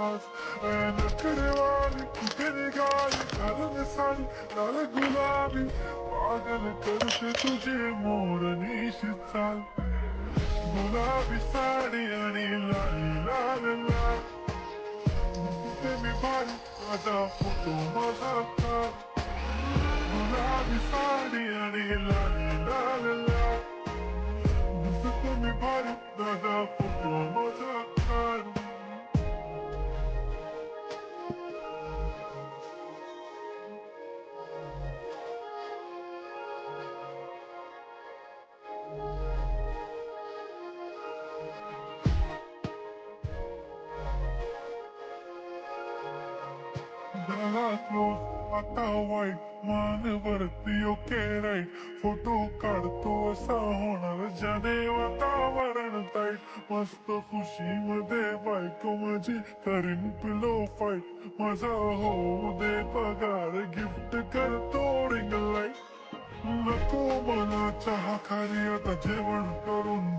खास नकडे वाली कुठे निघाली घालून साडी लाल गुलाबी पागल करते तुझे मोरनीशी चाल गुलाबी साडी आणि लाली लाल लाल दिसते मी भारी माझा फोटो माझा काल गुलाबी साडी आणि लाली लाल लाल दिसते मी भारी माझा फोटो माझा काल झाला क्लोज आता वाईट मानवरती ओके राईट फोटो काढतो असा होणार ज्याने वातावरण ताईट मस्त खुशी मध्ये बायको माझी करीन पिलो फाईट माझा होऊ दे पगार गिफ्ट करतो रिंग लाईट नको मला चहा खाली आता जेवण करून